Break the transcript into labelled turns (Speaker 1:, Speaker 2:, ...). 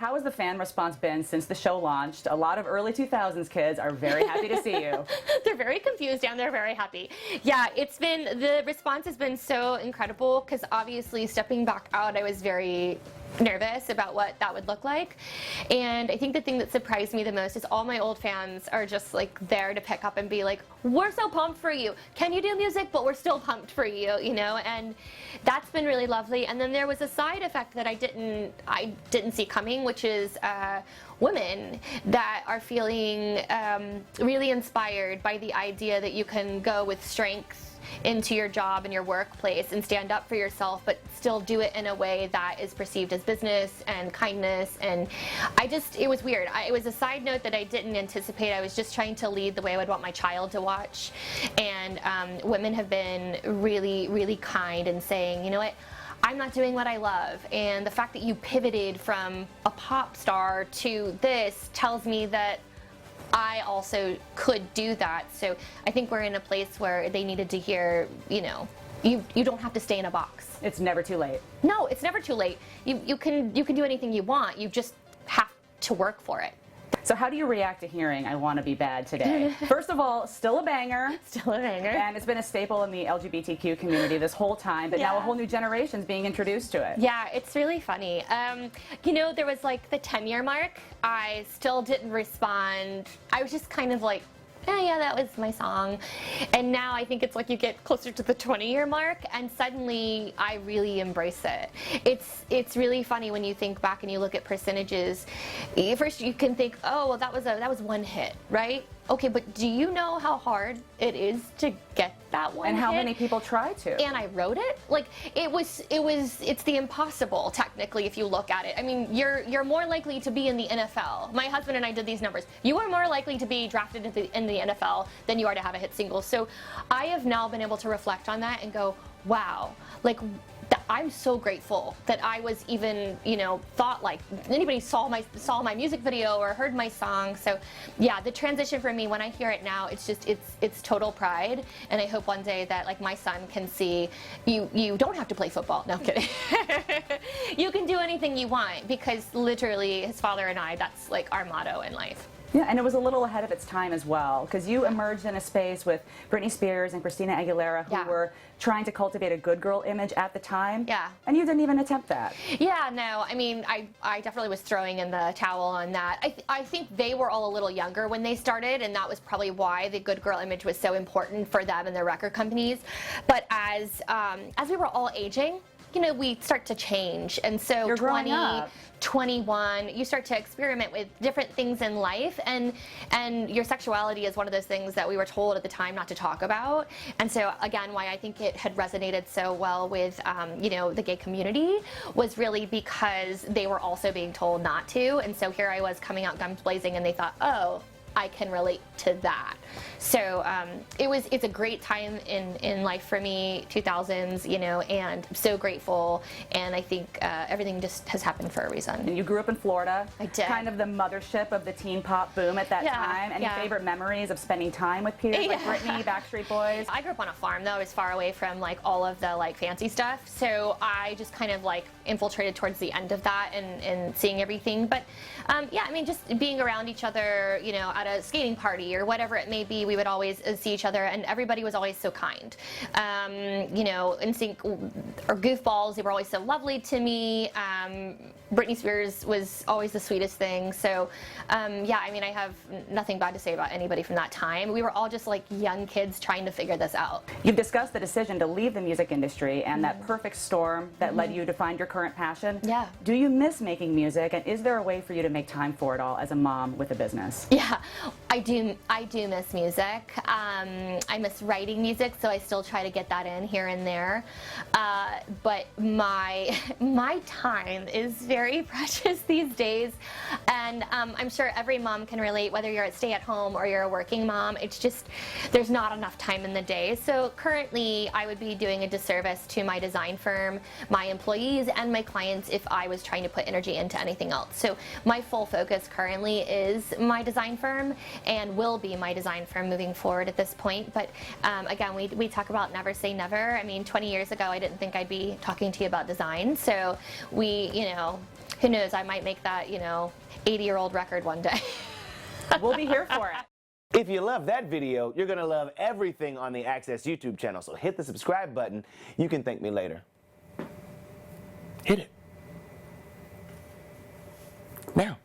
Speaker 1: how has the fan response been since the show launched? A lot of early 2000s kids are very happy to see you.
Speaker 2: They're very confused and they're very happy. Yeah, the response has been so incredible because obviously stepping back out, I was very nervous about what that would look like. And I think the thing that surprised me the most is all my old fans are just like there to pick up and be like, we're so pumped for you. Can you do music? But we're still pumped for you, you know? And that's been really lovely. And then there was a side effect that I didn't see coming, which is women that are feeling really inspired by the idea that you can go with strength into your job and your workplace and stand up for yourself, but still do it in a way that is perceived as business and kindness. And it was weird. It was a side note that I didn't anticipate. I was just trying to lead the way I would want my child to watch. And women have been really, really kind and saying, you know what, I'm not doing what I love. And the fact that you pivoted from a pop star to this tells me that I also could do that. So I think we're in a place where they needed to hear, you know, you don't have to stay in a box.
Speaker 1: It's never too late.
Speaker 2: No, it's never too late. You can do anything you want. You just have to work for it.
Speaker 1: So how do you react to hearing I Want to Be Bad today? First of all, still a banger.
Speaker 2: Still a banger.
Speaker 1: And it's been a staple in the LGBTQ community this whole time, but now a whole new generation's being introduced to it.
Speaker 2: Yeah, it's really funny. You know, there was like the 10-year mark. I still didn't respond. I was just kind of like, yeah, that was my song. And now I think it's like you get closer to the 20-year mark and suddenly I really embrace it. It's really funny when you think back and you look at percentages. First you can think, oh, well, that was one hit, right? Okay, but do you know how hard it is to get that one
Speaker 1: and how
Speaker 2: hit?
Speaker 1: many people try to?
Speaker 2: And I wrote it. Like it's the impossible technically if you look at it. I mean, you're more likely to be in the NFL. My husband and I did these numbers. You are more likely to be drafted in the NFL than you are to have a hit single. So I have now been able to reflect on that and go, wow, like I'm so grateful that I was even, you know, thought like anybody saw my music video or heard my song. So yeah, the transition for me when I hear it now, it's just it's total pride, and I hope one day that like my son can see you don't have to play football. No, I'm kidding. You can do anything you want, because literally his father and I, that's like our motto in life.
Speaker 1: Yeah, and it was a little ahead of its time as well, because you emerged in a space with Britney Spears and Christina Aguilera, who were trying to cultivate a good girl image at the time.
Speaker 2: Yeah.
Speaker 1: And you didn't even attempt that.
Speaker 2: Yeah, no, I mean, I definitely was throwing in the towel on that. I think they were all a little younger when they started, and that was probably why the good girl image was so important for them and their record companies. But as we were all aging, you know, we start to change, and so
Speaker 1: You're
Speaker 2: 20, 21, you start to experiment with different things in life, and your sexuality is one of those things that we were told at the time not to talk about. And so again, why I think it had resonated so well with you know, the gay community was really because they were also being told not to, and so here I was coming out guns blazing, and they thought, oh, I can relate to that. So it's a great time in life for me, 2000s, you know, and I'm so grateful, and I think everything just has happened for a reason.
Speaker 1: And you grew up in Florida.
Speaker 2: I did.
Speaker 1: Kind of the mothership of the teen pop boom at that time. Any favorite memories of spending time with peers like Britney, Backstreet Boys?
Speaker 2: I grew up on a farm, though. I was far away from like all of the like fancy stuff, so I just kind of like infiltrated towards the end of that and seeing everything. But yeah, I mean, just being around each other, you know, at a skating party or whatever it may be, we would always see each other, and everybody was always so kind. You know, NSYNC or goofballs, they were always so lovely to me. Britney Spears was always the sweetest thing. So yeah, I mean, I have nothing bad to say about anybody from that time. We were all just like young kids trying to figure this out.
Speaker 1: You've discussed the decision to leave the music industry and that perfect storm that led you to find your current passion.
Speaker 2: Yeah.
Speaker 1: Do you miss making music, and is there a way for you to make time for it all as a mom with a business?
Speaker 2: Yeah, I do miss music. I miss writing music, so I still try to get that in here and there. But my time is very precious these days, and I'm sure every mom can relate, whether you're at stay-at-home or you're a working mom. It's just there's not enough time in the day. So currently, I would be doing a disservice to my design firm, my employees, and my clients if I was trying to put energy into anything else. So my full focus currently is my design firm, and will be my design firm moving forward at this point. But again, we talk about never say never. I mean, 20 years ago, I didn't think I'd be talking to you about design. So we, you know, who knows, I might make that, 80-year-old record one day.
Speaker 1: We'll be here for it.
Speaker 3: If you love that video, you're going to love everything on the Access YouTube channel, so hit the subscribe button. You can thank me later. Hit it. Now.